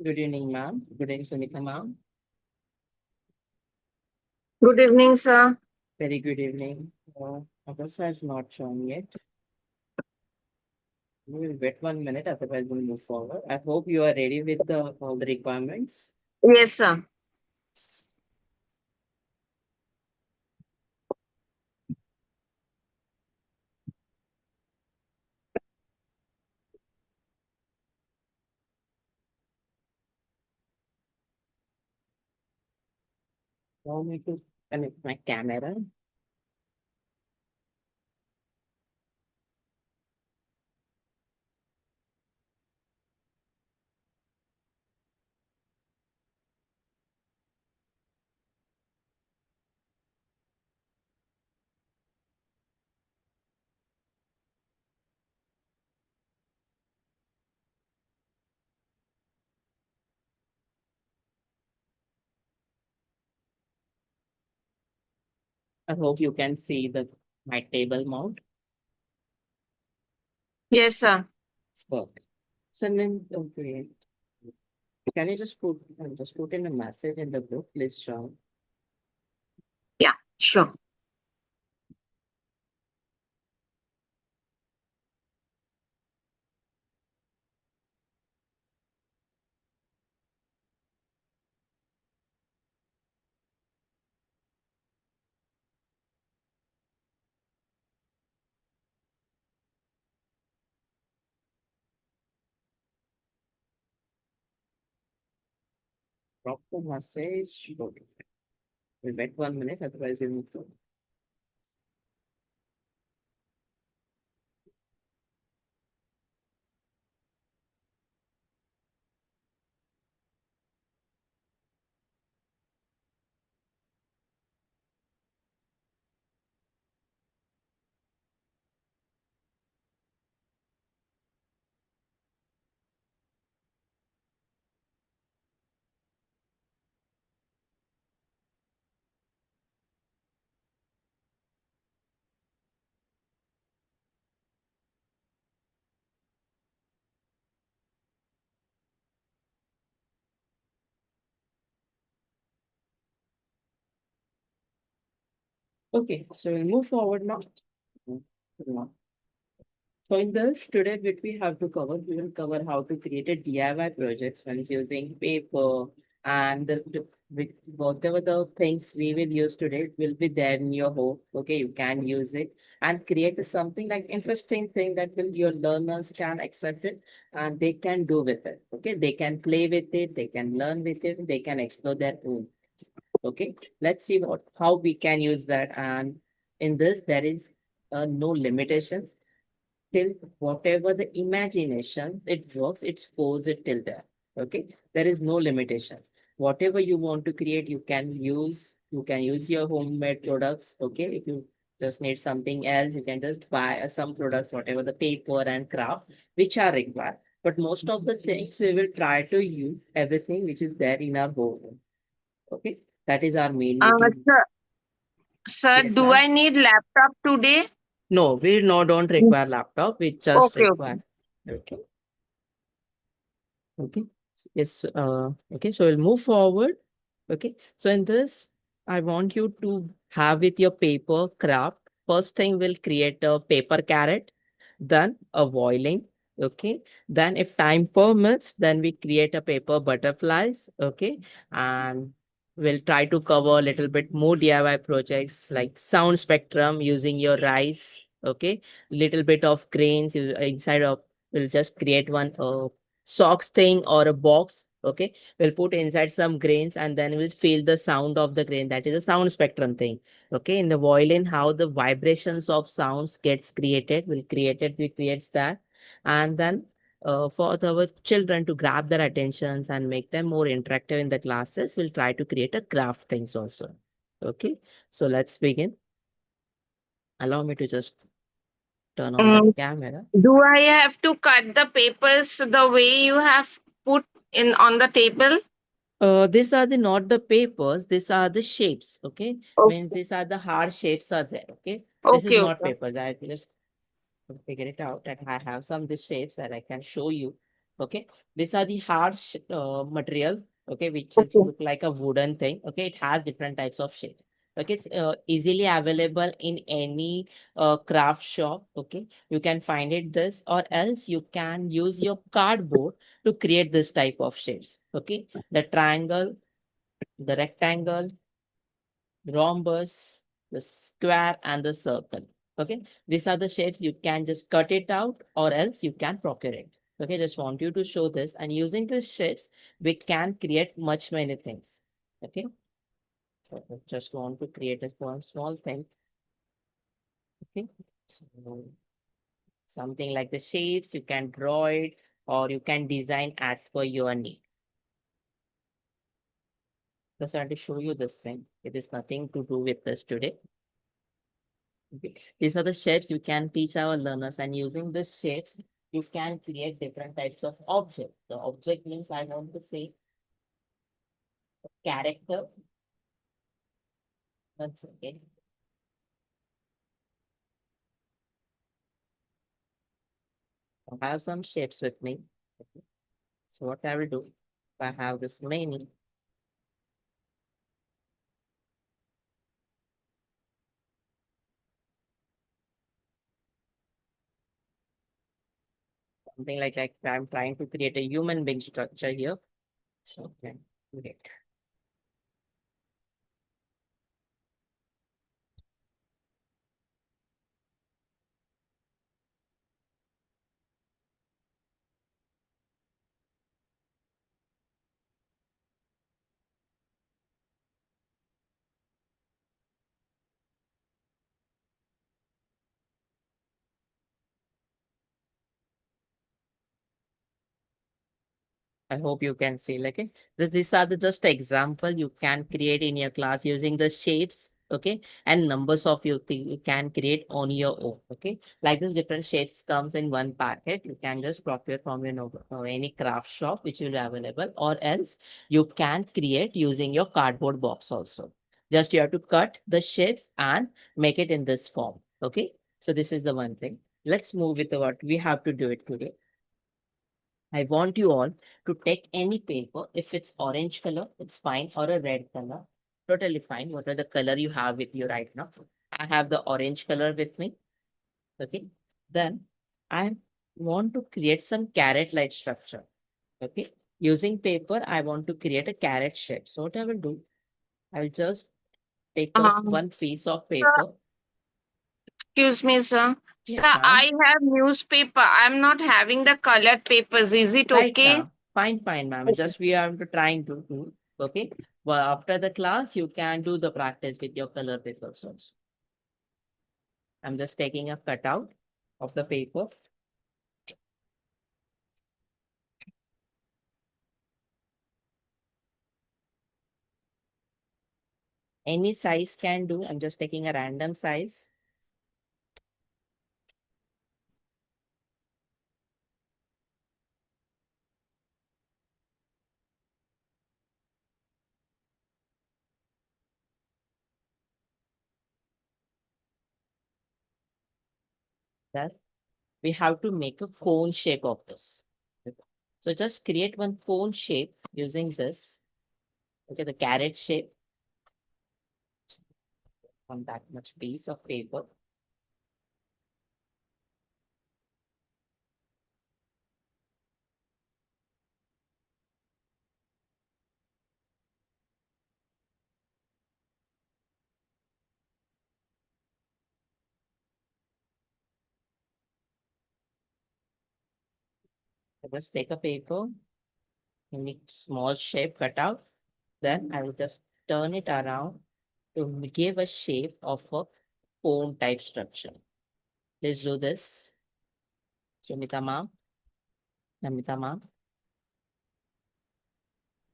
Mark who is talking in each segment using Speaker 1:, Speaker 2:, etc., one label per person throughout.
Speaker 1: Good evening, ma'am. Good evening, Sunita, ma'am.
Speaker 2: Good evening, sir.
Speaker 1: Very good evening. Agasha is not shown yet. We will wait 1 minute, otherwise we'll move forward. I hope you are ready with all the requirements.
Speaker 2: Yes, sir.
Speaker 1: Allow me to connect my camera. I hope you can see the my table mount.
Speaker 2: Yes, sir.
Speaker 1: It's perfect. So then, okay. Can you just put in a message in the group, please, Sean?
Speaker 2: Yeah, sure.
Speaker 1: Drop the message. Okay. We'll wait 1 minute, otherwise we move forward. Okay, so we'll move forward now. Yeah. So in this, today what we have to cover, we will cover how to create a DIY projects when using paper and whatever the things we will use today will be there in your home. Okay, you can use it and create something like interesting thing that will your learners can accept it and they can do with it. Okay, they can play with it, they can learn with it, they can explore their own. Okay, let's see what how we can use that. And in this, there is no limitations till whatever the imagination it works, it's pose it till there. Okay, there is no limitations. Whatever you want to create, you can use your homemade products. Okay, if you just need something else, you can just buy some products, whatever the paper and craft which are required. But most of the things we will try to use everything which is there in our home. Okay, that is our main meeting.
Speaker 2: Sir, sir,
Speaker 1: Yes,
Speaker 2: do
Speaker 1: ma'am.
Speaker 2: I need laptop today?
Speaker 1: No, we no don't
Speaker 2: Mm.
Speaker 1: require laptop. We just
Speaker 2: Okay, okay.
Speaker 1: require. Okay. Okay. Yes. Okay. So we'll move forward. Okay. So in this, I want you to have with your paper craft. First thing, we'll create a paper carrot, then a violin. Okay. Then, if time permits, then we create a paper butterflies. Okay. And we'll try to cover a little bit more DIY projects like sound spectrum using your rice. Okay. Little bit of grains inside of. We'll just create one socks thing or a box. Okay, we'll put inside some grains and then we'll feel the sound of the grain. That is a sound spectrum thing. Okay, in the violin, how the vibrations of sounds gets created, we creates that. And then for our children to grab their attentions and make them more interactive in the classes, we'll try to create a craft things also. Okay, so let's begin. Allow me to just turn on the
Speaker 2: Mm,
Speaker 1: camera.
Speaker 2: do I have to cut the papers the way you have put in on the table?
Speaker 1: These are the not the papers, these are the shapes. Okay, means
Speaker 2: Okay,
Speaker 1: these are the hard shapes are there. Okay, this is
Speaker 2: okay,
Speaker 1: not
Speaker 2: okay.
Speaker 1: papers. I will just figure it out and I have some of these shapes that I can show you. Okay, these are the hard material. Okay, which
Speaker 2: Okay.
Speaker 1: look like a wooden thing. Okay, it has different types of shapes. Okay, it's easily available in any craft shop. Okay, you can find it this, or else you can use your cardboard to create this type of shapes. Okay, the triangle, the rectangle, rhombus, the square, and the circle. Okay, these are the shapes. You can just cut it out, or else you can procure it. Okay, just want you to show this, and using these shapes, we can create much many things. Okay, so I just want to create a one small thing. Okay, so something like the shapes, you can draw it, or you can design as per your need. Just want to show you this thing. It is nothing to do with this today. Okay. These are the shapes you can teach our learners, and using these shapes, you can create different types of object. The object means I want to say character. That's okay. I have some shapes with me. Okay. So what I will do, if I have this many, something like I'm trying to create a human being structure here. So okay, great. I hope you can see like these are the just example you can create in your class using the shapes, okay, and numbers of you thing you can create on your own. Okay, like this different shapes comes in one packet. You can just procure from your any craft shop which will be available, or else you can create using your cardboard box also. Just you have to cut the shapes and make it in this form. Okay, so this is the one thing. Let's move with what we have to do it today. I want you all to take any paper. If it's orange color, it's fine, or a red color. Totally fine. What are the color you have with you right now? I have the orange color with me. Okay. Then I want to create some carrot like structure. Okay. Using paper, I want to create a carrot shape. So what I will do, I'll just take up
Speaker 2: Um,
Speaker 1: one piece of
Speaker 2: sir,
Speaker 1: paper.
Speaker 2: excuse me, sir. Sir,
Speaker 1: Yes, ma'am.
Speaker 2: I have newspaper. I'm not having the colored papers. Is it
Speaker 1: Right
Speaker 2: okay?
Speaker 1: now. Fine, fine, ma'am. Just we are to trying to do. Okay. But after the class, you can do the practice with your color papers also. I'm just taking a cutout of the paper. Any size can do. I'm just taking a random size. That we have to make a cone shape of this. So just create one cone shape using this. Okay, the carrot shape on that much piece of paper. So just take a paper, make small shape cut out. Then I will just turn it around to give a shape of a cone type structure. Let's do this. Sumita ma'am, Namita ma'am.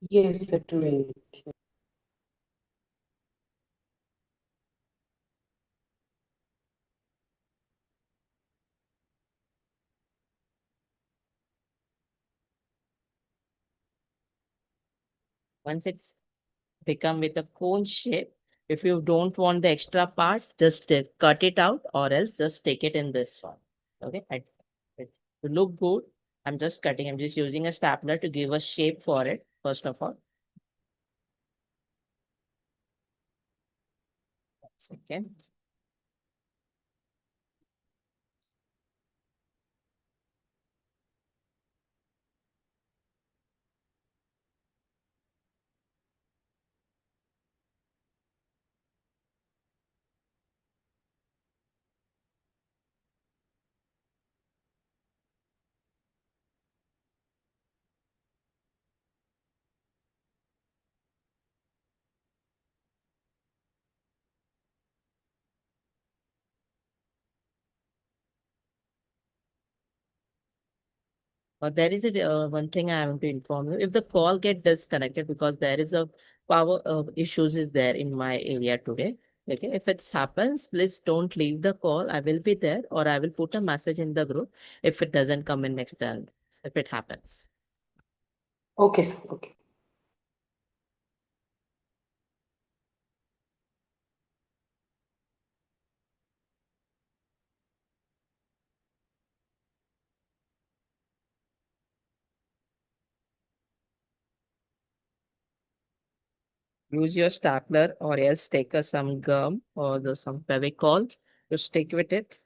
Speaker 3: Yes, sir, doing.
Speaker 1: Once it's become with a cone shape, if you don't want the extra part, just cut it out, or else just take it in this one. Okay, it to look good, I'm just cutting. I'm just using a stapler to give a shape for it, first of all. Second. There is a one thing I want to inform you. If the call get disconnected because there is a power issues is there in my area today. Okay, if it happens, please don't leave the call. I will be there, or I will put a message in the group if it doesn't come in next time. If it happens.
Speaker 3: Okay, sir. Okay.
Speaker 1: Use your stapler or else take some gum or some Fevicol to stick with it.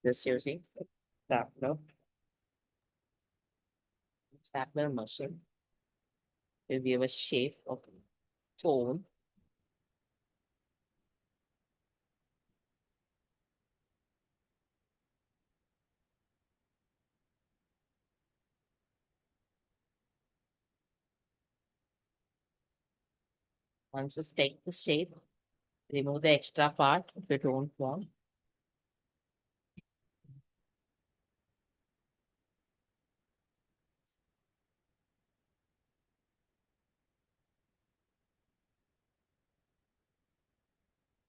Speaker 1: Just using stapler. Stapler machine will give a shape of phone. Once it's take the shape, remove the extra part if you don't want.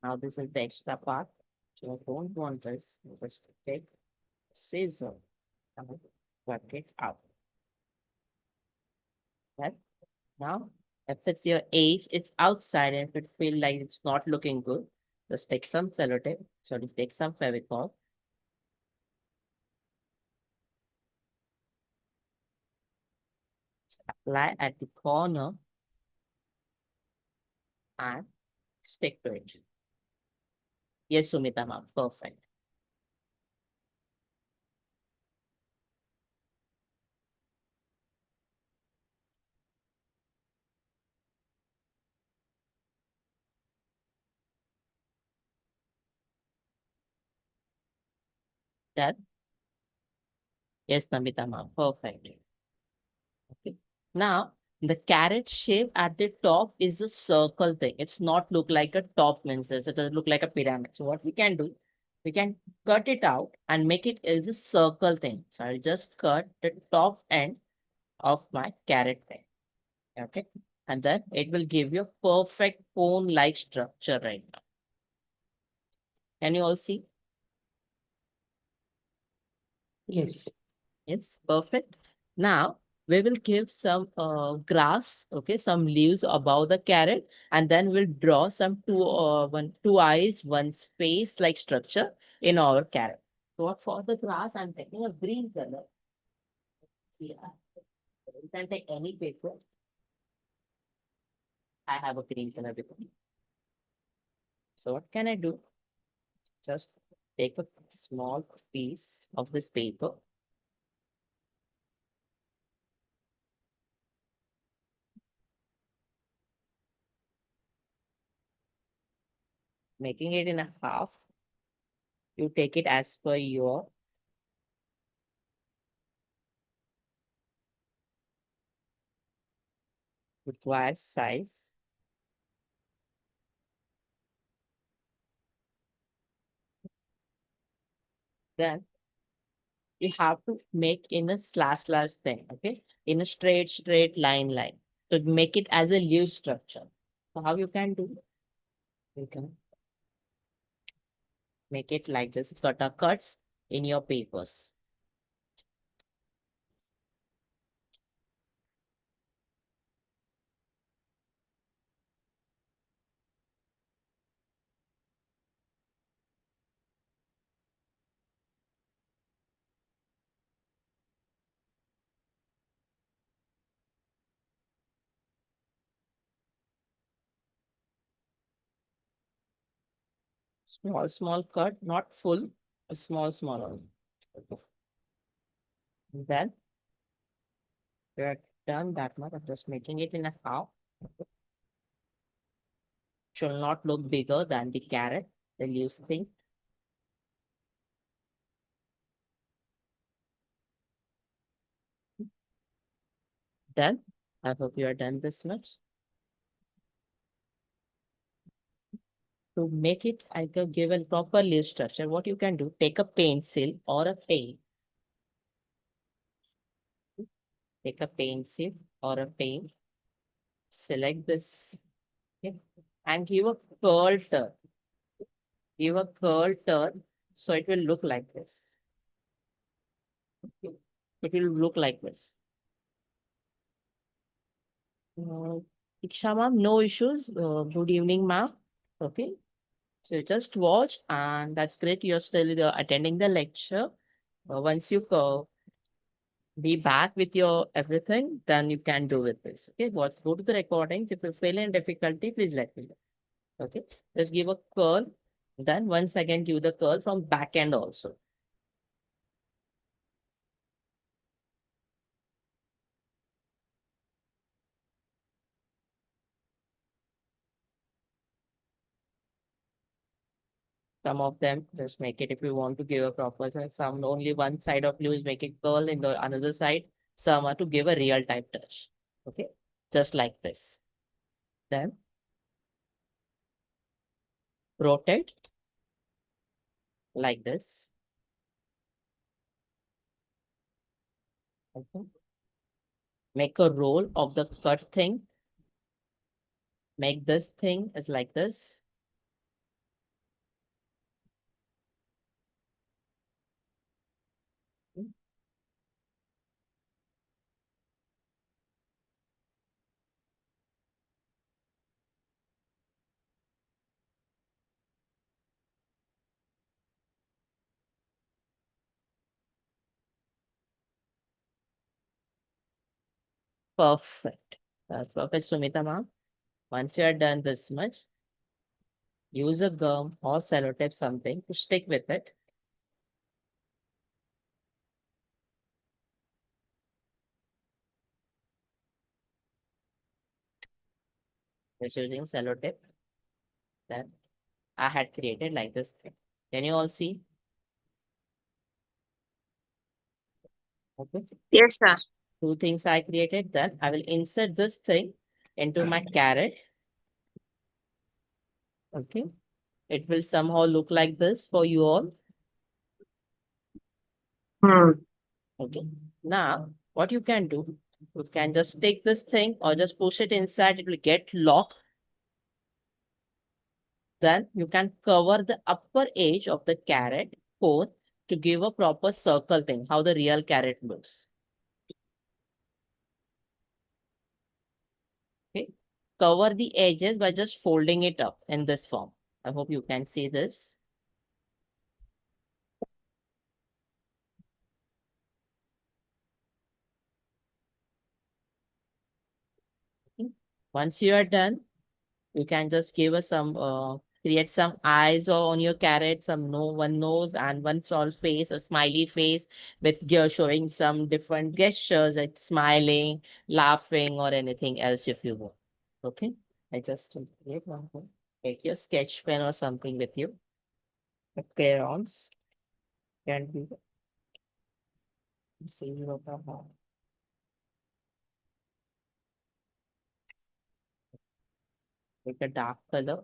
Speaker 1: Now this is the extra part. So I don't want this. Just take scissor and cut it out. Right? Now, if it's your age, it's outside, and if it feel like it's not looking good, just take some sellotape. Sorry, take some Fevicol. Apply at the corner and stick to it. Yes, Sumita ma'am, perfect. That yes, Namita ma'am, perfect. Okay. Now, the carrot shape at the top is a circle thing. It's not look like a top means it doesn't look like a pyramid. So what we can do, we can cut it out and make it as a circle thing. So I'll just cut the top end of my carrot thing. Okay. And then it will give you a perfect cone-like structure right now. Can you all see?
Speaker 3: Yes.
Speaker 1: It's perfect. Now we will give some grass, okay, some leaves above the carrot, and then we'll draw some two eyes, one's face like structure in our carrot. So for the grass, I'm taking a green color. See, you can take any paper. I have a green color with me. So what can I do? Just take a small piece of this paper. Making it in a half. You take it as per your required size. Then you have to make in a slash thing, okay? In a straight line. To make it as a leaf structure. So how you can do? You can make it like this, cuts in your papers. Small cut, not full, a small one. Then we are done that much. I'm just making it in a half. Should not look bigger than the carrot, the leaves thing. Done. I hope you are done this much. To make it, I can give a proper leaf structure. What you can do, take a pencil or a pen. Take a pencil or a pen. Select this, okay, and give a curl turn. Give a curl turn so it will look like this. Okay. It will look like this. Diksha ma'am, no issues. Good evening, ma'am. Okay. So just watch, and that's great. You're still attending the lecture. Once you be back with your everything, then you can do with this. Okay. What go to the recordings. If you feel in difficulty, please let me know. Okay. Just give a curl. Then once again give the curl from back end also. Some of them just make it if you want to give a proper some only one side of leaves make it curl in the another side. Some are to give a real type touch. Okay. Just like this. Then rotate like this. Okay. Make a roll of the cut thing. Make this thing as like this. Perfect. That's perfect, Sumita ma'am. Once you are done this much, use a gum or sellotape something to stick with it. Just using sellotape that I had created like this thing. Can you all see? Okay.
Speaker 2: Yes, sir.
Speaker 1: Two things I created. Then I will insert this thing into my carrot. Okay. It will somehow look like this for you all.
Speaker 2: Hmm.
Speaker 1: Okay. Now, what you can do, you can just take this thing or just push it inside. It will get locked. Then you can cover the upper edge of the carrot cone to give a proper circle thing, how the real carrot looks. Okay. Cover the edges by just folding it up in this form. I hope you can see this. Okay. Once you are done, you can just give us some create some eyes or on your carrot, some one nose and one small face, a smiley face with showing some different gestures like smiling, laughing, or anything else if you want. Okay. I just create one more. Take your sketch pen or something with you. The crayons can be seen over here. Take a dark color.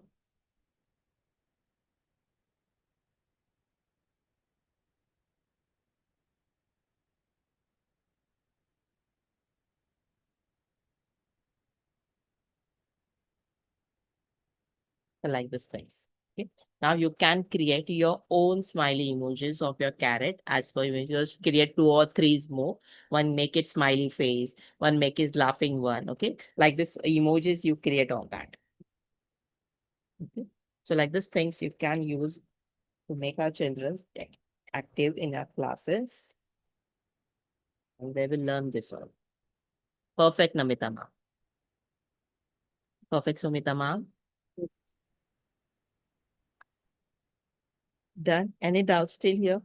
Speaker 1: Like these things. Okay. Now you can create your own smiley emojis of your carrot as per you just create two or three more. One make it smiley face, one make it laughing one. Okay. Like this emojis you create on that. Okay. So like these things you can use to make our children active in our classes and they will learn this one. Perfect, Namita ma'am. Perfect, Sumita ma'am. Done. Any doubts still here?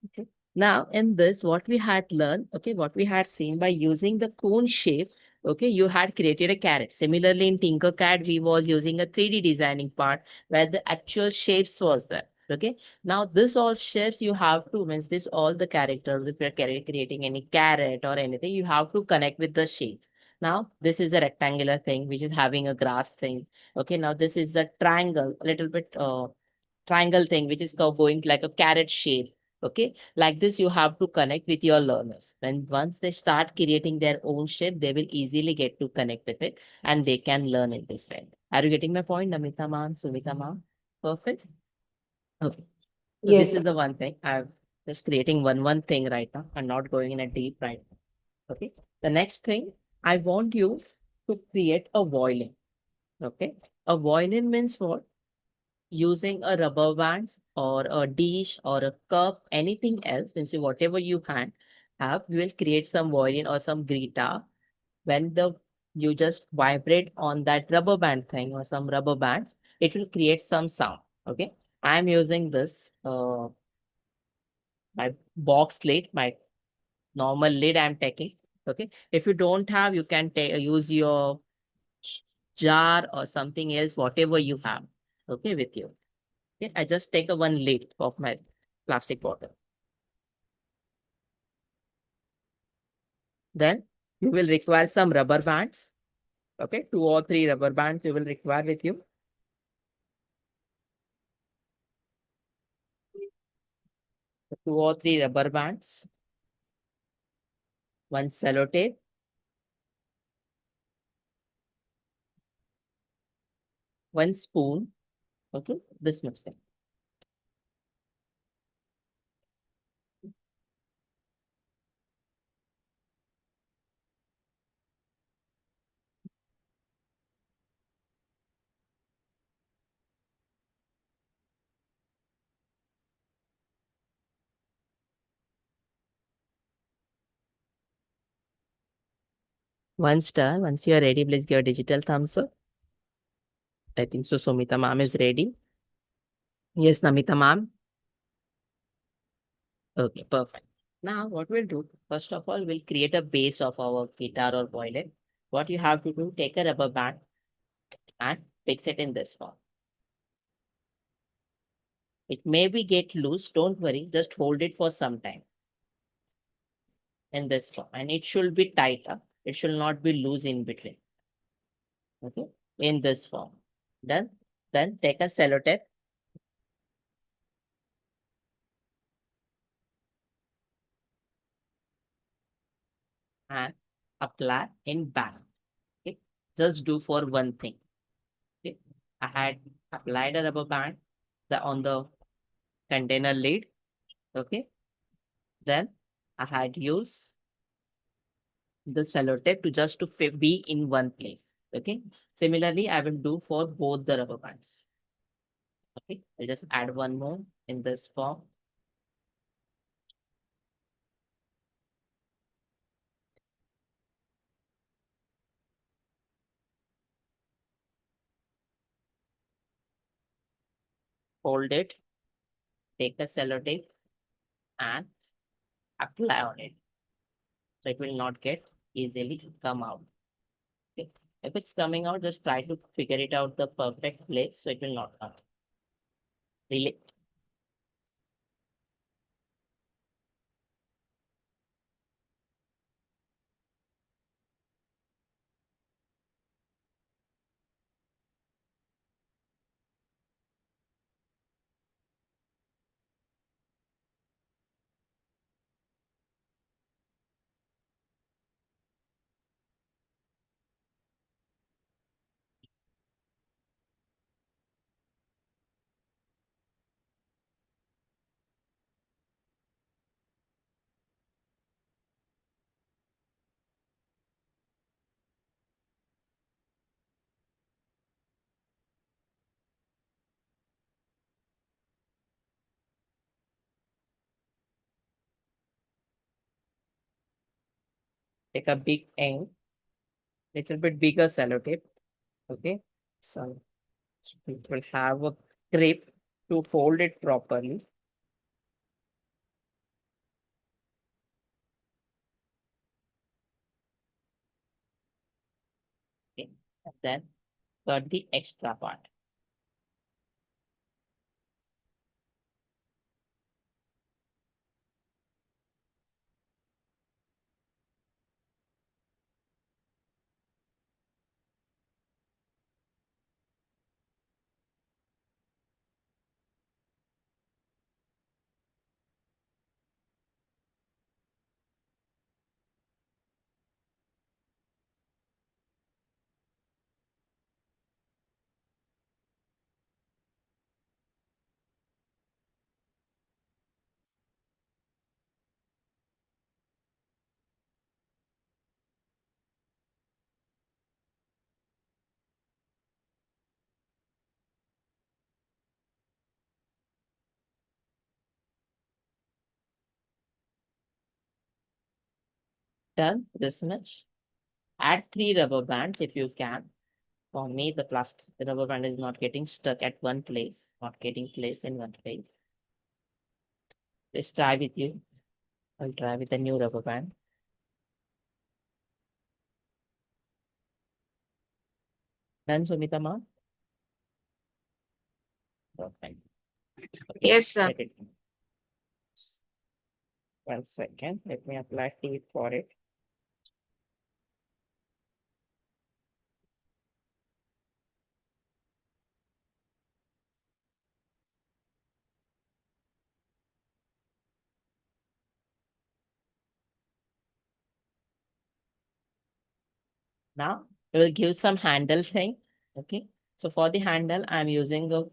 Speaker 1: Okay. Now, in this, what we had learned, okay, what we had seen by using the cone shape, okay, you had created a carrot. Similarly, in Tinkercad, we was using a 3D designing part where the actual shapes was there. Okay. Now, this all shapes you have to, means this all the characters, if you're creating any carrot or anything, you have to connect with the shape. Now, this is a rectangular thing, which is having a grass thing. Okay. Now, this is a triangle, a little bit triangle thing, which is going like a carrot shape. Okay, like this, you have to connect with your learners. When once they start creating their own shape, they will easily get to connect with it and they can learn in this way. Are you getting my point, Namita ma'am, Sumita ma'am? Perfect. Okay. So
Speaker 3: Yes,
Speaker 1: this
Speaker 3: sir.
Speaker 1: is the one thing. I'm just creating one thing right now. I'm not going in a deep right now. Okay. The next thing, I want you to create a violin. Okay. A violin means what? Using a rubber bands or a dish or a cup, anything else, means whatever you have, you will create some violin or some guitar. When the you just vibrate on that rubber band thing or some rubber bands, it will create some sound. Okay. I'm using this my box lid, my normal lid I'm taking. Okay. If you don't have, you can use your jar or something else, whatever you have. Okay, with you. Okay, I just take a one lid of my plastic bottle. Then you will require some rubber bands. Okay, 2 or 3 rubber bands you will require with you. So 2 or 3 rubber bands, one sellotape, one spoon. Okay, this much thing. Once done, once you are ready, please give a digital thumbs up. I think so. Sumita ma'am is ready. Yes, Namita ma'am. Okay, perfect. Now, what we'll do, first of all, we'll create a base of our guitar or violin. What you have to do, take a rubber band and fix it in this form. It may be get loose, don't worry, just hold it for some time in this form. And it should be tighter. It should not be loose in between. Okay, in this form. Then take a sellotape and apply in back. Okay, just do for one thing. Okay, I had applied a rubber band on the container lid. Okay, then I had used the sellotape to just to be in one place. Okay, similarly, I will do for both the rubber bands. Okay, I'll just add one more in this form. Hold it, take a sellotape and apply on it. So it will not get easily come out. Okay. If it's coming out, just try to figure it out the perfect place so it will not come. Really, take a big end, little bit bigger sellotape. Okay. So it will have a grip. to fold it properly. Okay. And then cut the extra part. Done this much. Add 3 rubber bands if you can. For me, the rubber band is not getting stuck at one place, not getting placed in one place. Let's try with you. I'll try with a new rubber band. Done, Sumita ma? Perfect. Okay,
Speaker 2: Yes, sir.
Speaker 1: let it. 1 second. Let me apply tape for it. Now we will give some handle thing. Okay. So for the handle, I'm using a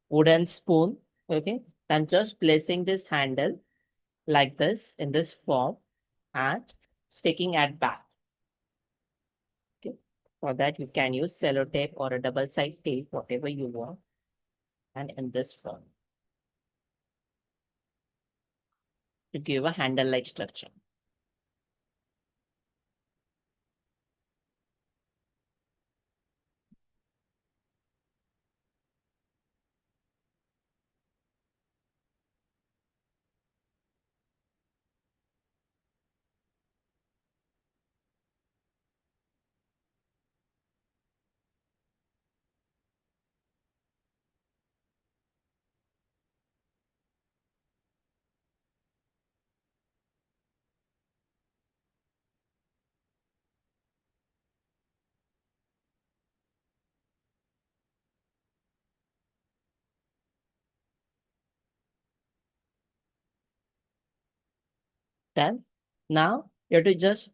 Speaker 1: wooden spoon. Okay. I'm just placing this handle like this in this form and sticking at back. Okay. For that, you can use sellotape or a double side tape, whatever you want. And in this form to give a handle like structure. Done. Now you have to just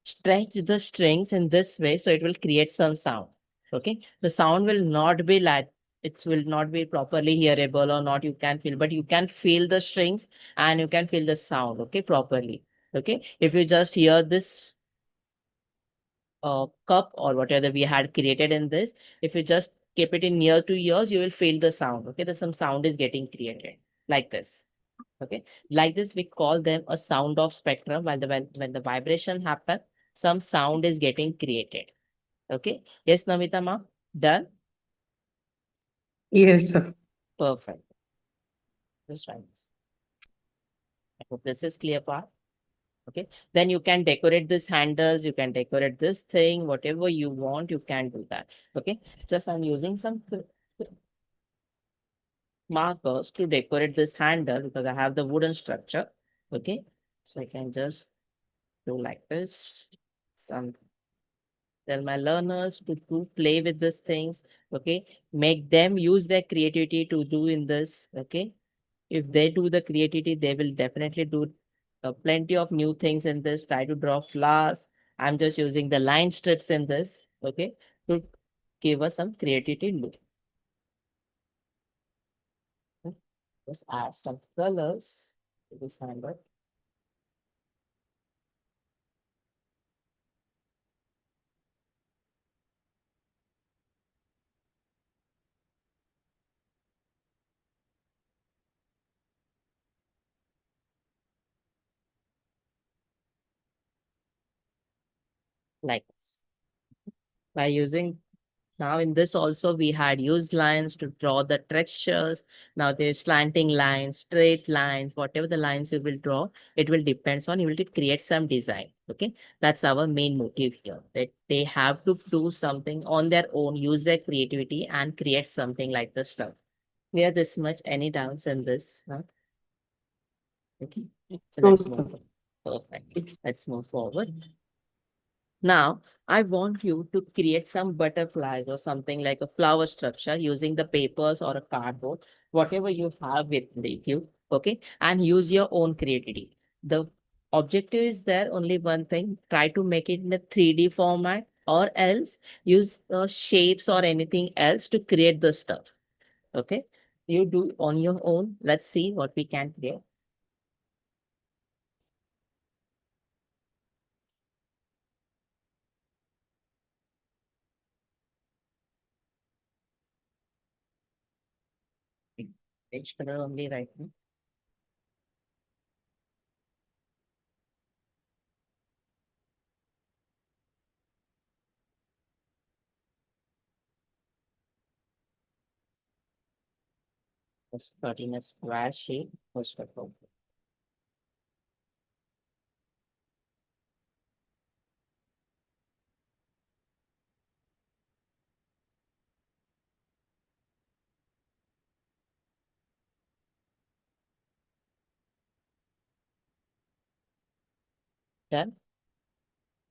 Speaker 1: stretch the strings in this way so it will create some sound. Okay. The sound will not be like it will not be properly hearable or not you can feel, but you can feel the strings and you can feel the sound, okay, properly. Okay. If you just hear this cup or whatever we had created in this, if you just keep it in near to ears, you will feel the sound. Okay. There's some sound is getting created like this. Okay, like this, we call them a sound of spectrum. When the vibration happen, some sound is getting created. Okay, yes, Namita ma, done.
Speaker 3: Yes, sir.
Speaker 1: Perfect. Just try this. I hope this is clear part. Okay, then you can decorate this handles. You can decorate this thing, whatever you want. You can do that. Okay, just I'm using some markers to decorate this handle because I have the wooden structure. Okay, so I can just do like this. Some tell my learners to play with these things. Okay, make them use their creativity to do in this. Okay, if they do the creativity, they will definitely do plenty of new things in this. Try to draw flowers. I'm just using the line strips in this. Okay, to give us some creativity look. Okay, just add some colors to this handle. Like this. By using Now in this also we had used lines to draw the textures. Now there's slanting lines, straight lines, whatever the lines you will draw, it will depends on you will create some design. Okay, that's our main motive here. That they have to do something on their own, use their creativity and create something like the stuff. Clear this much? Any doubts in this? No? Okay, so
Speaker 3: No,
Speaker 1: let's
Speaker 3: sir.
Speaker 1: move. Perfect. Let's move forward. Now, I want you to create some butterflies or something like a flower structure using the papers or a cardboard, whatever you have with you, okay? And use your own creativity. The objective is there only one thing, try to make it in a 3D format or else use shapes or anything else to create the stuff, okay? You do on your own. Let's see what we can create. Which color only right now? Just cut in a square shape, first of all. Done.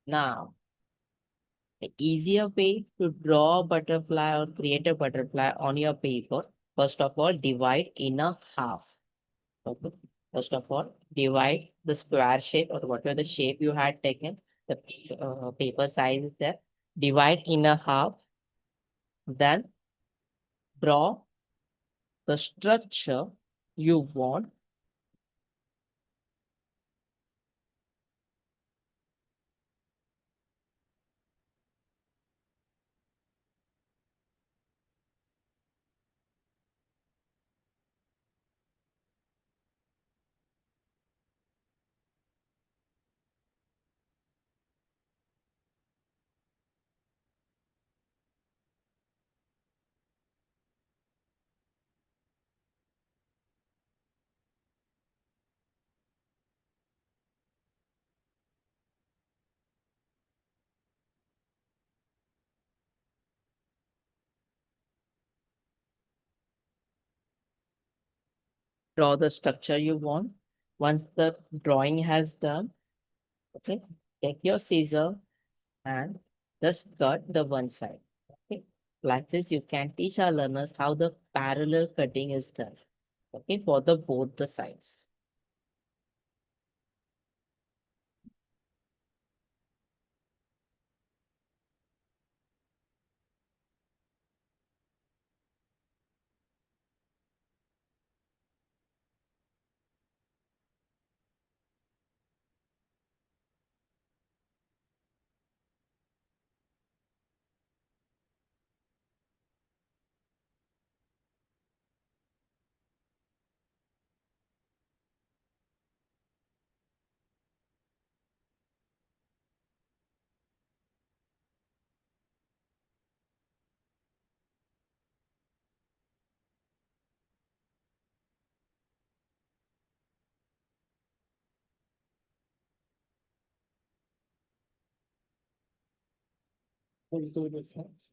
Speaker 1: Now, the easier way to draw a butterfly or create a butterfly on your paper, first of all, divide in a half. Okay. First of all, divide the square shape or whatever the shape you had taken, the paper size is there. Divide in a half, then draw the structure you want. Draw the structure you want. Once the drawing has done, okay, take your scissor and just cut the one side. Okay, like this, you can teach our learners how the parallel cutting is done. Okay, for the both the sides. Let's do this next.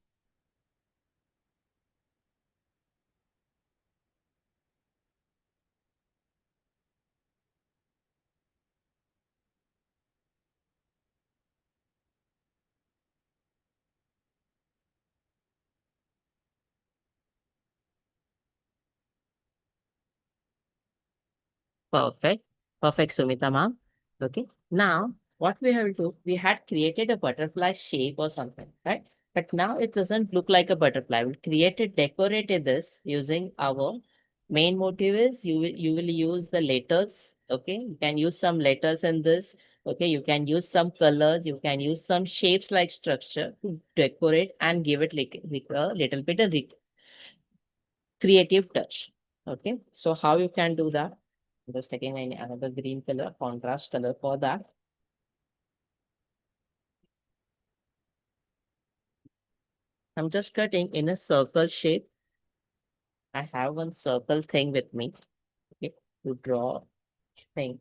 Speaker 1: Perfect. Perfect, Sumita ma'am. Okay. Now, what we have to do, we had created a butterfly shape or something, right? But now it doesn't look like a butterfly. We created, decorated this using our main motive is you will use the letters. Okay. You can use some letters in this. Okay. You can use some colors. You can use some shapes like structure to decorate and give it like a little bit of creative touch. Okay. So how you can do that? Just taking another green color, contrast color for that. I'm just cutting in a circle shape. I have one circle thing with me. Okay, to draw thing.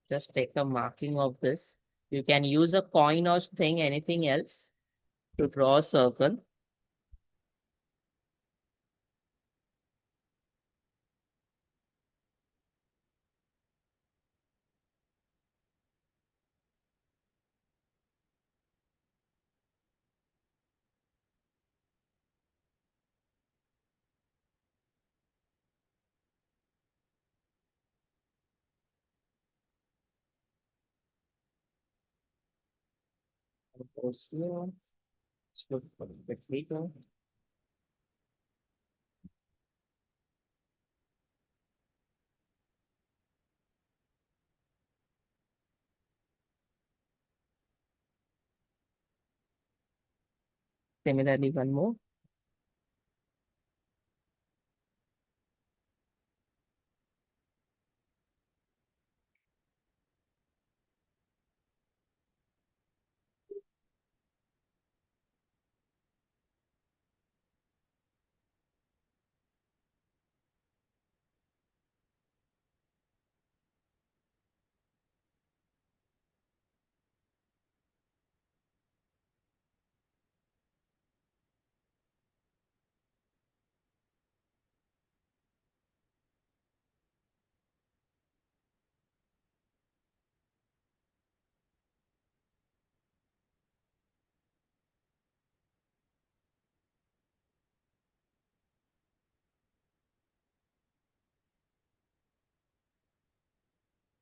Speaker 1: Just take a marking of this. You can use a coin or thing, anything else to draw a circle. Goes here. Let's look for a bit later. Similarly, one more.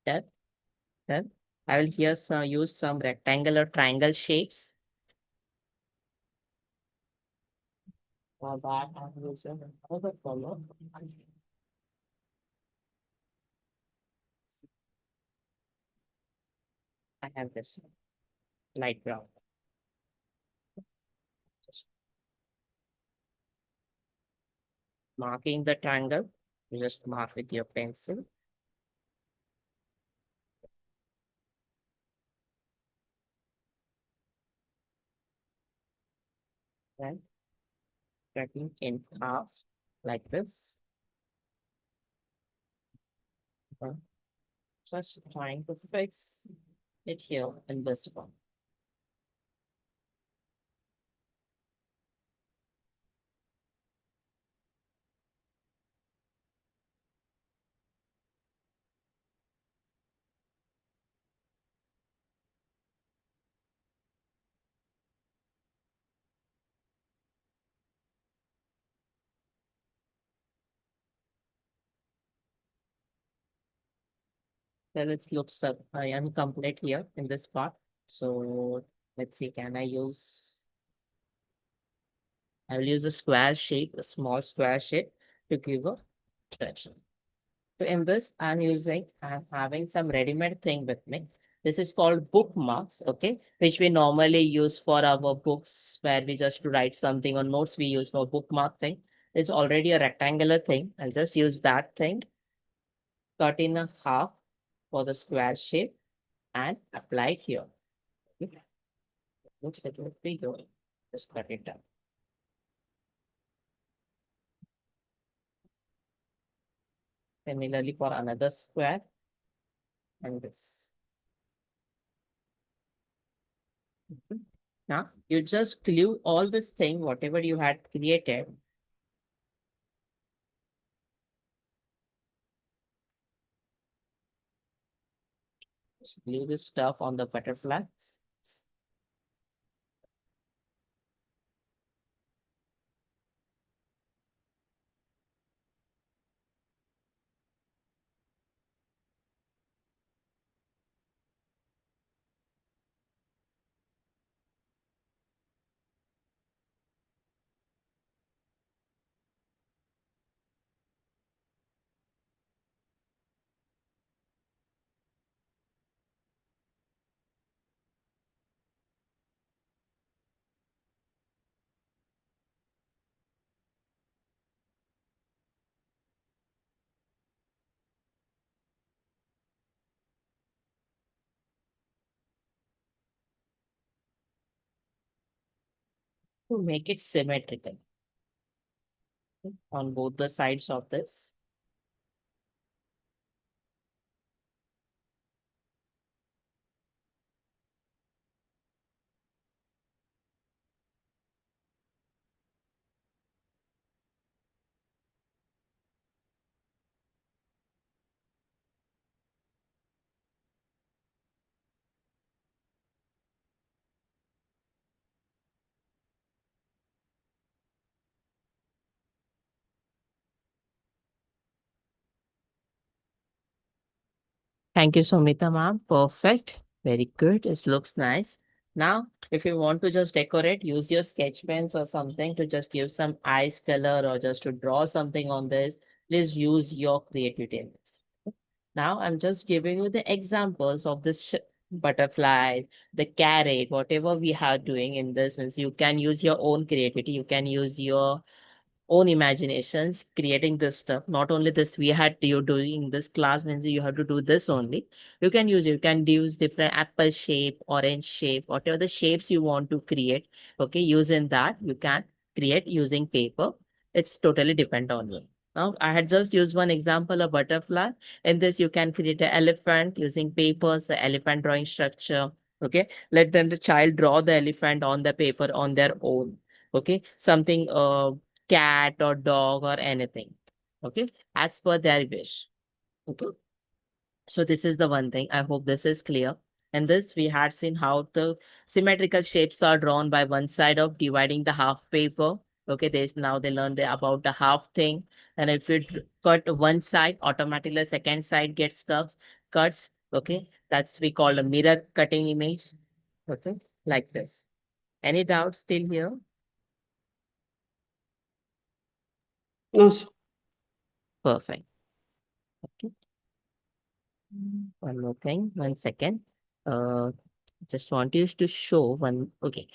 Speaker 1: That, then I will here use some rectangle or triangle shapes. For that, I'm using another color. I have this light brown. Just marking the triangle, you just mark with your pencil. Then cutting in half like this. Uh, Just trying to fix it here in this one. Then it looks incomplete here in this part. So let's see, can I will use a square shape, a small square shape to give a direction. So in this, I'm having some ready-made thing with me. This is called bookmarks, okay, which we normally use for our books where we just write something on notes we use for bookmark thing. It's already a rectangular thing. I'll just use that thing, cut in a half for the square shape and apply here. Okay. Looks like it would be going. Just cut it down. Similarly for another square and this. Mhm. Now you just glue all this thing, whatever you had created. Just glue this stuff on the butterflies. to make it symmetrical on both the sides of this. Thank you, Sumita ma'am. Perfect. Very good. It looks nice. Now, if you want to just decorate, use your sketch pens or something to just give some eyes color or just to draw something on this. Please use your creativity in this. Now, I'm just giving you the examples of this butterfly, the carrot, whatever we are doing in this means you can use your own creativity. You can use your own imaginations creating this stuff. Not only this, we had you doing this class means you have to do this only. You can use different apple shape, orange shape, whatever the shapes you want to create. Okay, using that, you can create using paper. It's totally depend on you. Now, I had just used one example of butterfly. In this, you can create an elephant using papers, the elephant drawing structure. Okay, let them the child draw the elephant on the paper on their own. Okay, something cat or dog or anything. Okay, as per their wish. Okay, so this is the one thing. I hope this is clear. And this we had seen how the symmetrical shapes are drawn by one side of dividing the half paper. Okay, there's now they learn about the half thing. And if you cut one side, automatically the second side gets cuts. Okay, that's we call a mirror cutting image. Okay, like this. Any doubts still here?
Speaker 3: No, sir.
Speaker 1: Perfect. Okay. One more thing, 1 second. Just want you to show one. Okay,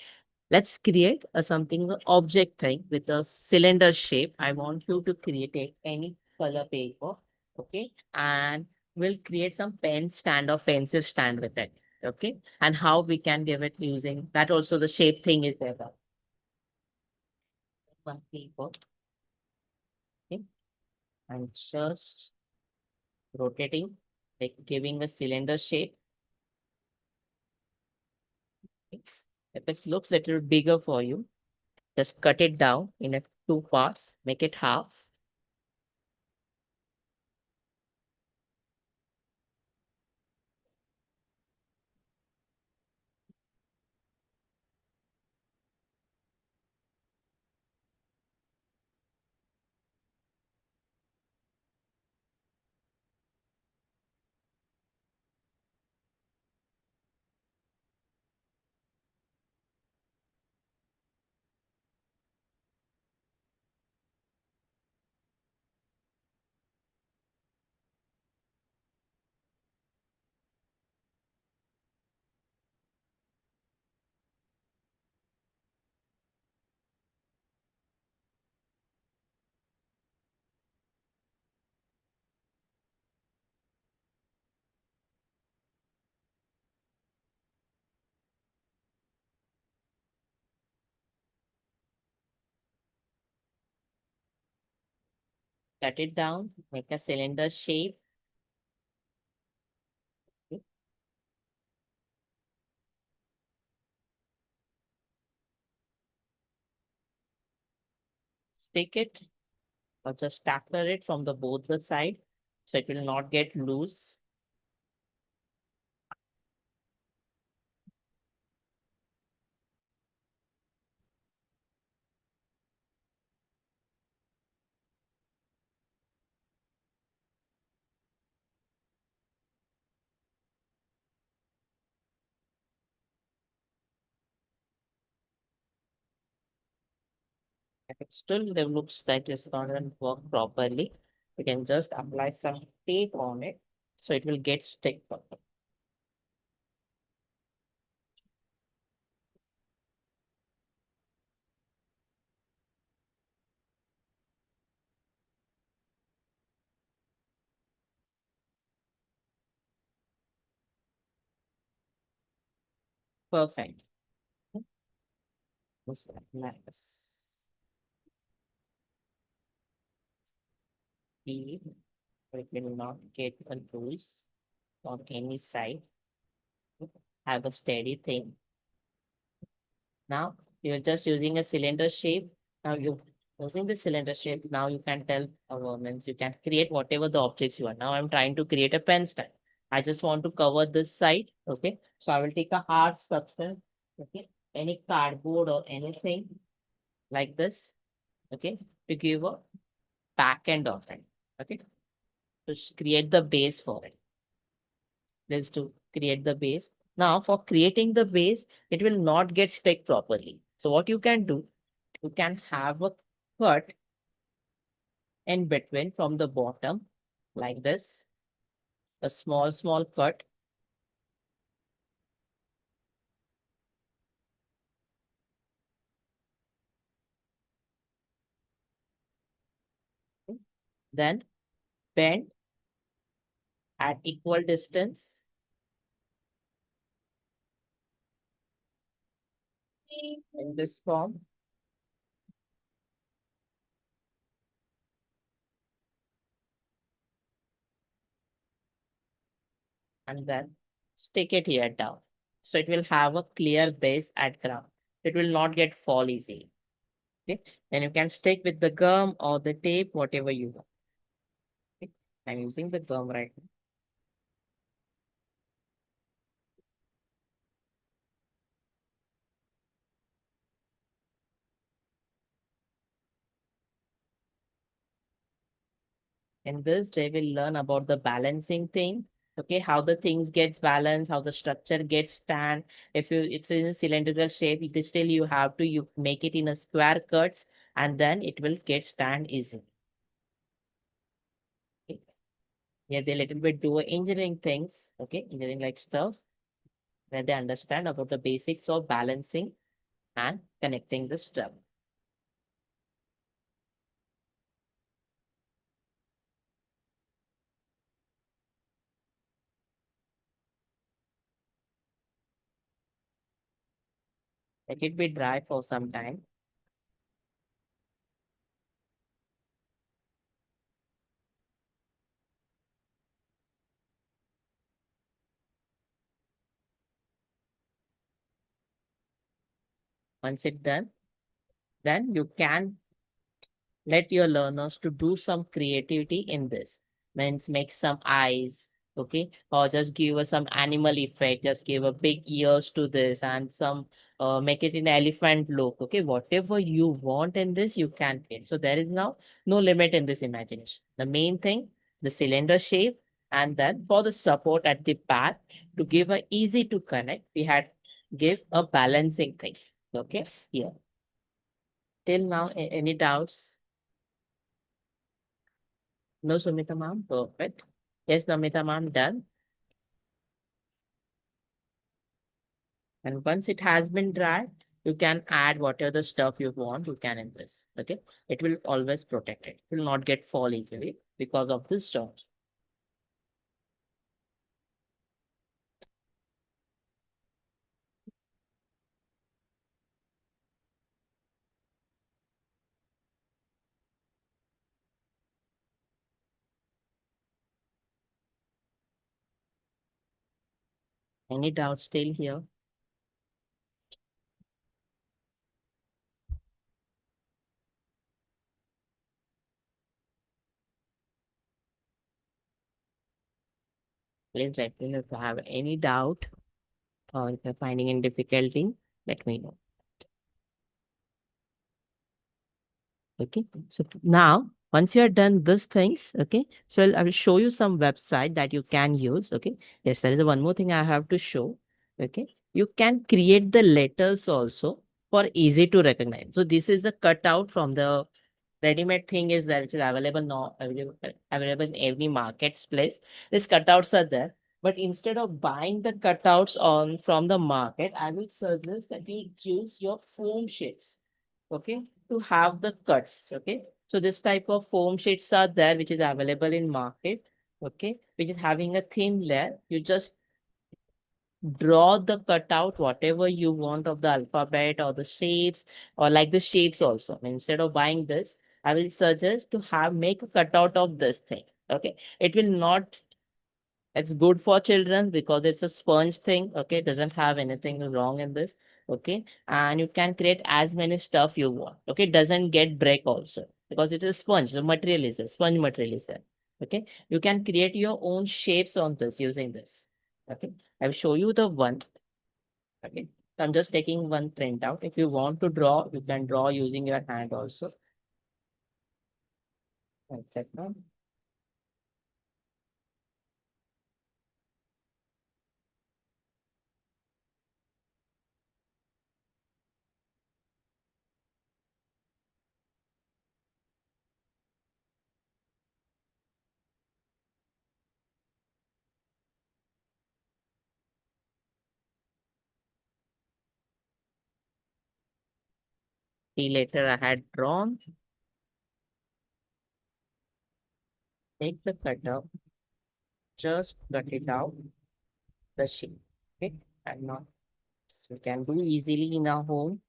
Speaker 1: let's create a something object thing with a cylinder shape. I want you to create any color paper. Okay, and we'll create some pen stand or pencil stand with it. Okay, and how we can give it using that. Also, the shape thing is there. One paper. Okay, and just rotating, like giving a cylinder shape. If it looks little bigger for you, just cut it down in a two parts, make it half. Cut it down, make a cylinder shape. Okay. Stick it or just taper it from the both the side so it will not get loose. If it still looks that it's not going to work properly, you can just apply some tape on it so it will get stick properly. Perfect. Just like this. It will not get controls on any side. Have a steady thing. Now you're just using a cylinder shape. Now you're using the cylinder shape. Now you can tell means you can create whatever the objects you want. Now I'm trying to create a pen stand. I just want to cover this side. Okay. So I will take a hard substance. Okay. Any cardboard or anything like this. Okay. To give a back end of it. Okay. To create the base for it. Let's do create the base. Now for creating the base, it will not get stuck properly. So what you can do, you can have a cut in between from the bottom like this, a small cut. Then bend at equal distance in this form. And then stick it here down. So it will have a clear base at ground. It will not get fall easily. Okay. Then you can stick with the gum or the tape, whatever you want. Okay. I'm using the gum right now. In this, they will learn about the balancing thing. Okay, how the things gets balanced, how the structure gets stand. If you it's in a cylindrical shape, it is still you have to you make it in a square cuts, and then it will get stand easy. Okay. Yeah, they little bit do engineering things. Okay, engineering like stuff where they understand about the basics of balancing and connecting the stuff. Let it be dry for some time. Once it's done, then you can let your learners to do some creativity in this. Means make some eyes, okay, or just give us some animal effect, just give a big ears to this and some make it an elephant look. Okay, whatever you want in this, you can create. So there is now no limit in this imagination. The main thing, the cylinder shape, and then for the support at the back to give a easy to connect, we had give a balancing thing. Okay, here. Till now, any doubts? No, Sumita ma'am. Perfect. Yes, Namita ma'am, done. And once it has been dry, you can add whatever the stuff you want, you can in this. Okay. It will always protect it. It will not get fall easily because of this joint. Any doubts still here? Please let me know if you have any doubt or if you're finding any difficulty, let me know. Okay. So now, once you are done these things, okay, so I will show you some website that you can use. Okay. Yes, there is one more thing I have to show. Okay. You can create the letters also for easy to recognize. So this is the cutout from the ready-made thing is that which is available now, available in every marketplace. These cutouts are there. But instead of buying the cutouts on from the market, I will suggest that you use your foam sheets. Okay, to have the cuts. Okay, so this type of foam sheets are there, which is available in market. Okay, which is having a thin layer. You just draw the cutout, whatever you want of the alphabet or the shapes, or like the shapes also. Instead of buying this, I will suggest to make a cutout of this thing. Okay. It will not, it's good for children because it's a sponge thing. Okay. It doesn't have anything wrong in this. Okay. And you can create as many stuff you want. Okay. It doesn't get break also because it is sponge. The material is a sponge material is there. Okay. You can create your own shapes on this using this. Okay. I will show you the one. Okay. So I'm just taking one printout. If you want to draw, you can draw using your hand also. One second. See later I had drawn. Take the cutter, just cut it out, the shape. Okay. And now we can do easily in our home.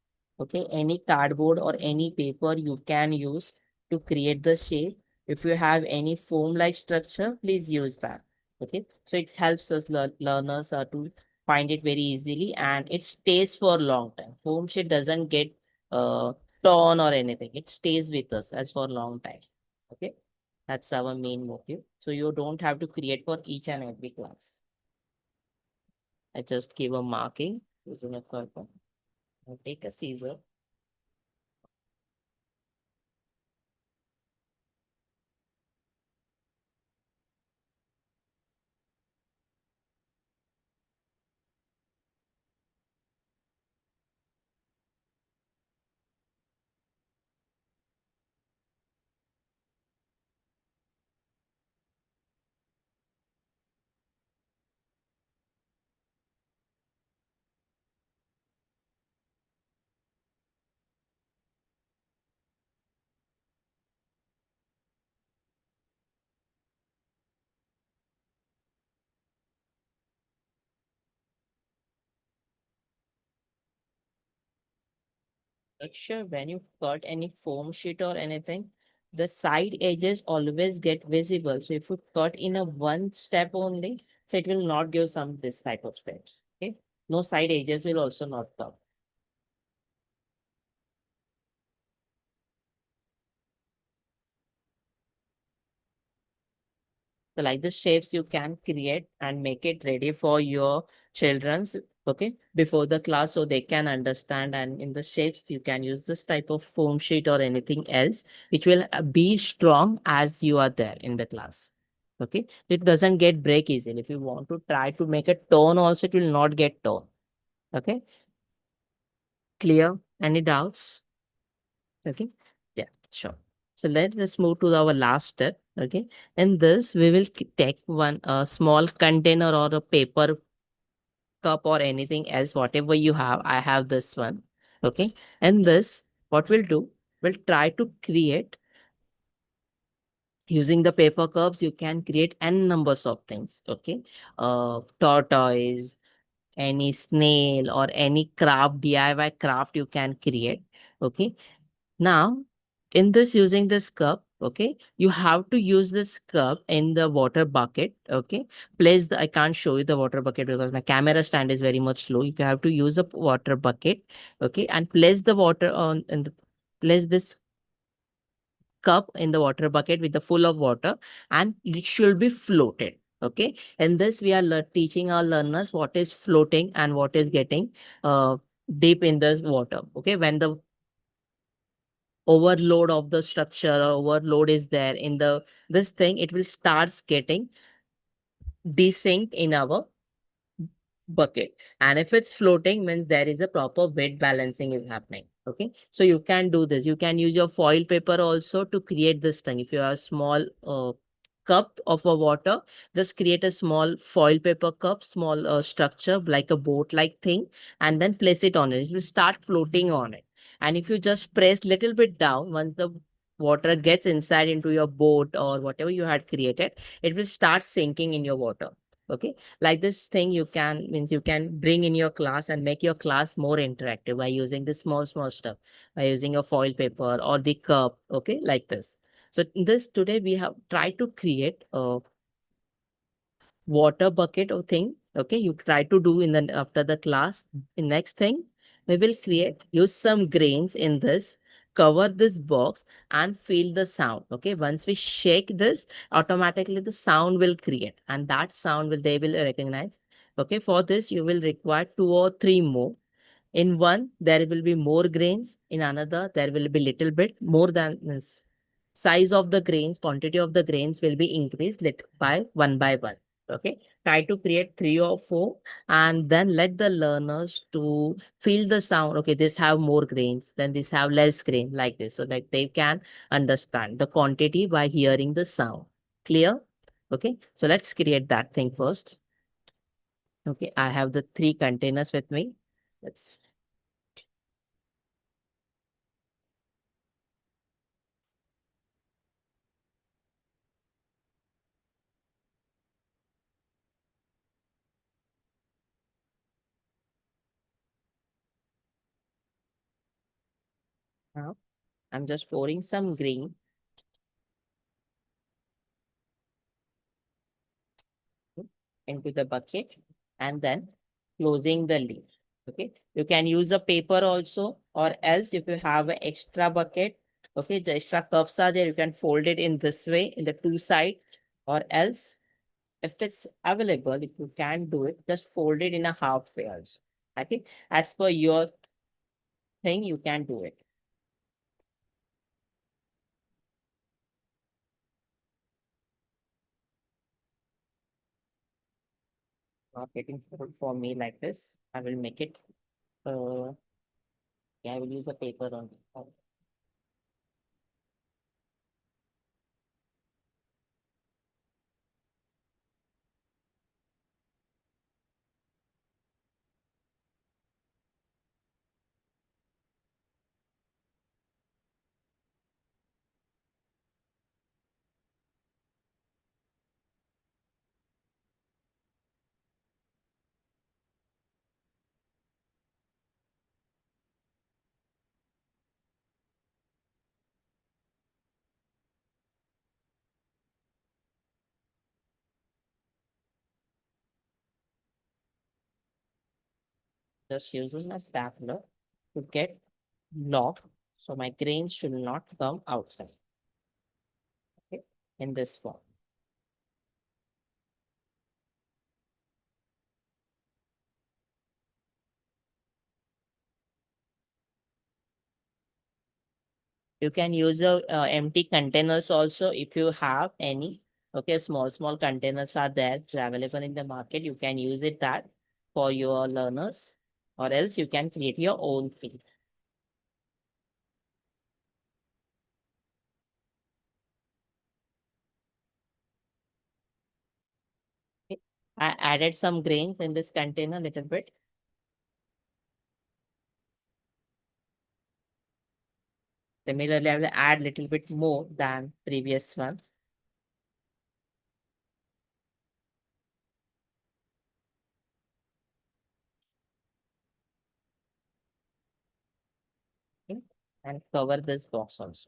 Speaker 1: Okay. Any cardboard or any paper you can use to create the shape. If you have any foam-like structure, please use that. Okay. So it helps us learners to find it very easily and it stays for a long time. Foam sheet doesn't get uh, torn or anything. It stays with us as for a long time. Okay. That's our main motive. So you don't have to create for each and every class. I just give a marking using a curve. I'll take a scissor. Make sure when you cut any foam sheet or anything, the side edges always get visible. So if you cut in a one step only, so it will not give some this type of steps. Okay. No side edges will also not come. So like the shapes you can create and make it ready for your children's, okay, before the class so they can understand. And in the shapes, you can use this type of foam sheet or anything else, which will be strong as you are there in the class. Okay, it doesn't get break easily. If you want to try to make a tone also, it will not get torn. Okay, clear? Any doubts? Okay, yeah, sure. So let's move to our last step. Okay, in this we will take one small container or a paper cup or anything else, whatever you have. I have this one. Okay, and this what we'll do, we'll try to create using the paper cups. You can create n numbers of things. Okay, tortoise, any snail or any craft, DIY craft you can create. Okay, now, in this using this cup, okay, you have to use this cup in the water bucket, okay. Place the, I can't show you the water bucket because my camera stand is very much slow. You have to use a water bucket, okay, and place the water on and place this cup in the water bucket with the full of water and it should be floated. Okay, and this we are teaching our learners what is floating and what is getting deep in the water. Okay, when the overload of the structure or overload is there in the this thing, it will starts getting desync in our bucket. And if it's floating means there is a proper weight balancing is happening. Okay, so you can do this. You can use your foil paper also to create this thing. If you have a small cup of a water, just create a small foil paper cup, small structure like a boat like thing, and then place it on it. It will start floating on it. And if you just press little bit down, once the water gets inside into your boat or whatever you had created, it will start sinking in your water. Okay, like this thing you can means you can bring in your class and make your class more interactive by using this small stuff, by using a foil paper or the cup. Okay, like this. So in this today we have tried to create a water bucket or thing. Okay, you try to do in the after the class. The next thing we will create, use some grains in this, cover this box and feel the sound. Okay, once we shake this, automatically the sound will create and that sound will they will recognize. Okay, for this you will require two or three more. In one there will be more grains, in another there will be little bit more than this. Size of the grains, quantity of the grains will be increased by one. Okay, try to create three or four and then let the learners to feel the sound. Okay, this have more grains, then this have less grain, like this, so that they can understand the quantity by hearing the sound. Clear? Okay, so let's create that thing first. Okay, I have the three containers with me. Let's now I'm just pouring some green into the bucket and then closing the lid. Okay, you can use a paper also, or else if you have an extra bucket, okay, the extra cups are there, you can fold it in this way in the two side, or else if it's available, if you can do it, just fold it in a half way also. Okay, as per your thing, you can do it. Not getting fold for me like this. I will make it. Yeah, I will use a paper on. Just using a stapler to get locked so my grains should not come outside. Okay, in this form. You can use a empty containers also if you have any. Okay, small containers are there, it's available in the market. You can use it that for your learners, or else you can create your own thing. Okay. I added some grains in this container little bit. Similarly, I will add little bit more than previous one. Okay, and cover this box also.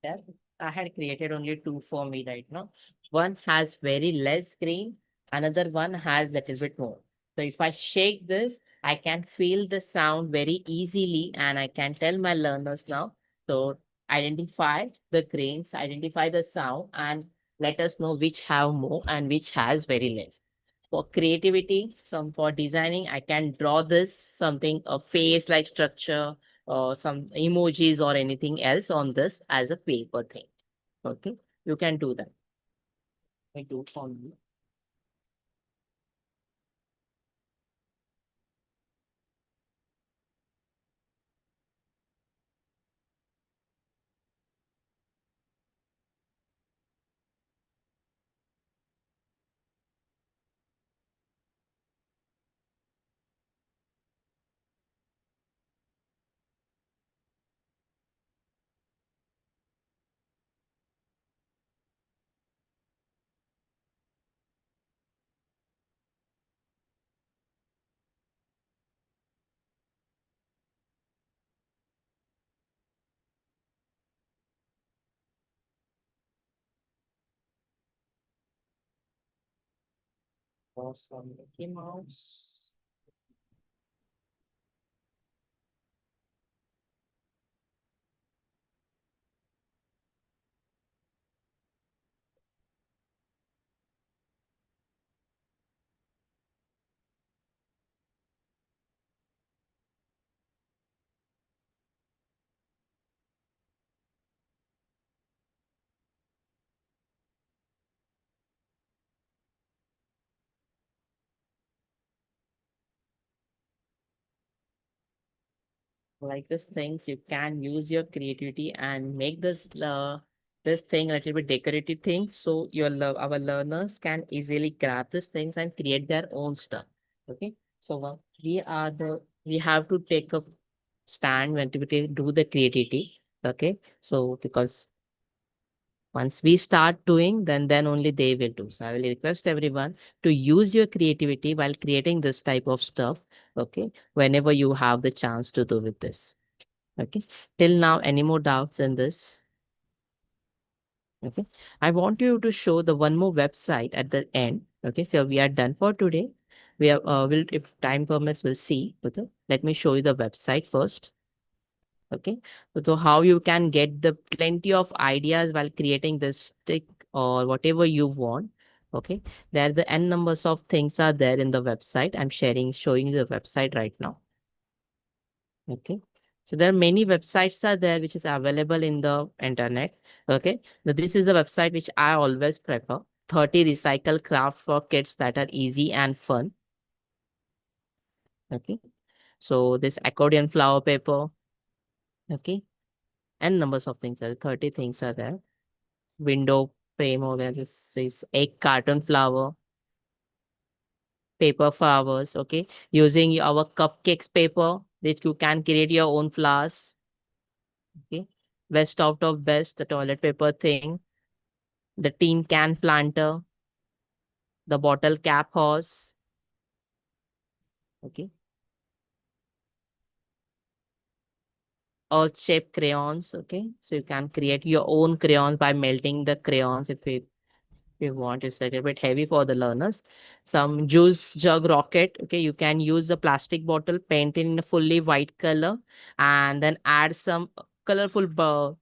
Speaker 1: Yeah, I had created only two for me right now. One has very less green, another one has little bit more. So if I shake this, I can feel the sound very easily and I can tell my learners now. So identify the grains, identify the sound and let us know which have more and which has very less. For creativity, some for designing, I can draw this something a face like structure or some emojis or anything else on this as a paper thing. Okay, you can do that. I do for you. For some Mickey Mouse. Like these things, you can use your creativity and make this thing a little bit decorative thing. So our learners can easily grab these things and create their own stuff. Okay. So we have to take a stand when we do the creativity. Okay. So because once we start doing, then only they will do. So I will request everyone to use your creativity while creating this type of stuff. Okay. Whenever you have the chance to do with this. Okay. Till now, any more doubts in this? Okay. I want you to show the one more website at the end. Okay. So we are done for today. We are will if time permits, we'll see. Okay. Let me show you the website first. Okay. So how you can get the plenty of ideas while creating this stick or whatever you want. Okay. There the n numbers of things are there in the website. I'm showing you the website right now. Okay. So there are many websites are there which is available in the internet. Okay. Now this is the website which I always prefer. 30 recycle craft for kids that are easy and fun. Okay. So this accordion flower paper. Okay. And numbers of things are 30 things are there. Window frame over this is egg carton flower. Paper flowers. Okay. Using our cupcakes paper that you can create your own flowers. Okay. Best out of best, the toilet paper thing, the tin can planter, the bottle cap horse. Okay. Earth shaped crayons. Okay. So you can create your own crayons by melting the crayons if you want. It's a little bit heavy for the learners. Some juice jug rocket. Okay. You can use the plastic bottle, paint it in a fully white color, and then add some colorful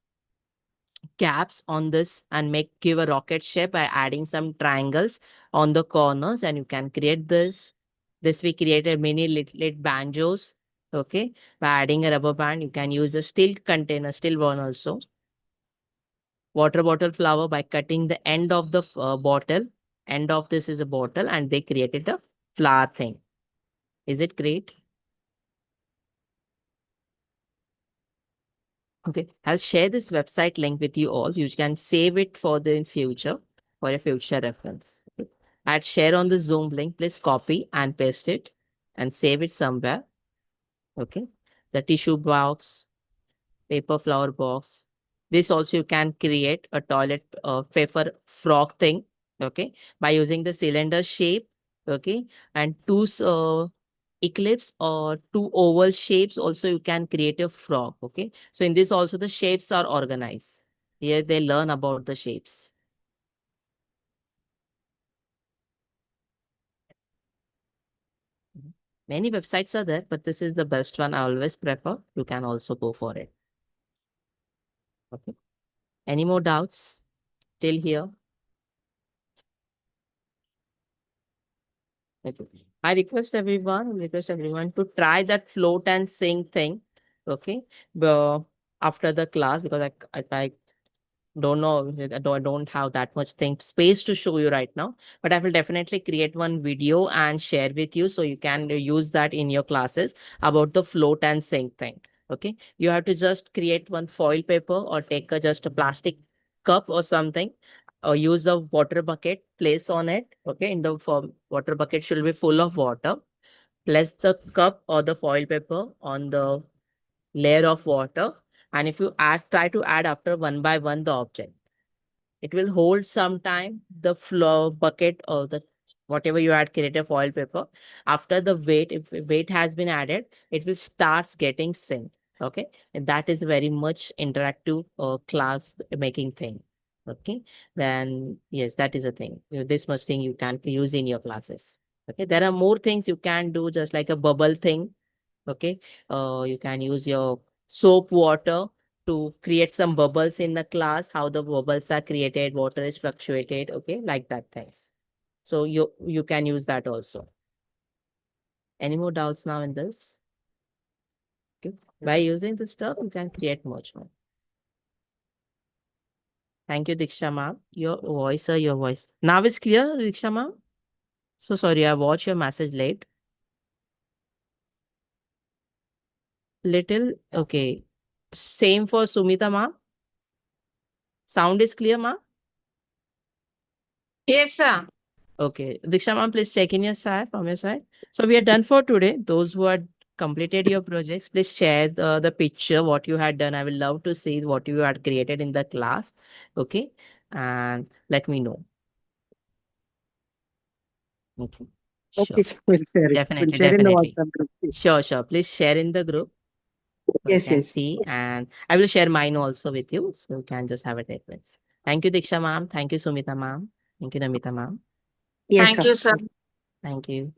Speaker 1: caps on this and give a rocket shape by adding some triangles on the corners, and you can create this we created mini lit banjos. Okay, by adding a rubber band you can use a steel container, steel one also. Water bottle flower by cutting the end of the bottle. End of this is a bottle and they created a flower thing. Is it great? Okay, I'll share this website link with you all. You can save it for the future, for a future reference. Okay. I'd share on the Zoom link. Please copy and paste it and save it somewhere. Okay. The tissue box, paper flower box. This also you can create a toilet paper frog thing. Okay. By using the cylinder shape. Okay. And two eclipse or two oval shapes also you can create a frog. Okay. So in this also the shapes are organized. Here they learn about the shapes. Many websites are there, but this is the best one I always prefer. You can also go for it. Okay. Any more doubts till here? Okay. I request everyone to try that float and sing thing. Okay. After the class, because I don't know, I don't have that much space to show you right now, but I will definitely create one video and share with you so you can use that in your classes about the float and sink thing. Okay, you have to just create one foil paper or take just a plastic cup or something, or use a water bucket, place on it. Okay, in the water bucket should be full of water. Place the cup or the foil paper on the layer of water, and if you try to add after one by one the object, it will hold some time the floor bucket or the whatever you had created foil paper. After the weight, if weight has been added, it will starts getting synced. Okay, and that is very much interactive class making thing. Okay, then yes, that is a thing. This much thing you can use in your classes. Okay, there are more things you can do, just like a bubble thing. Okay, you can use your soap water to create some bubbles in the class, how the bubbles are created, water is fluctuated, okay, like that things. So you can use that also. Any more doubts now in this? Okay. By using this stuff, you can create much more. Thank you, Diksha ma'am. Your voice, sir, your voice. Now it's clear, Diksha ma'am? So sorry, I watched your message late. Little, okay. Same for Sumita ma'am. Sound is clear, ma'am?
Speaker 2: Yes, sir.
Speaker 1: Okay. Diksha ma'am, please check in your side, from your side. So we are done for today. Those who had completed your projects, please share the picture, what you had done. I will love to see what you had created in the class. Okay. And let me know. Okay. Sure.
Speaker 3: Okay, sir. We'll share it. We'll
Speaker 1: Definitely,
Speaker 3: share in the
Speaker 1: definitely.
Speaker 3: WhatsApp group.
Speaker 1: Sure, sure. Please share in the group so you
Speaker 3: Yes,
Speaker 1: can
Speaker 3: yes.
Speaker 1: see. And I will share mine also with you. So you can just have a reference. Thank you, Diksha ma'am. Thank you, Sumita ma'am. Thank you, Namita ma'am.
Speaker 3: Yes,
Speaker 2: Thank
Speaker 3: sir.
Speaker 2: you, sir.
Speaker 1: Thank you.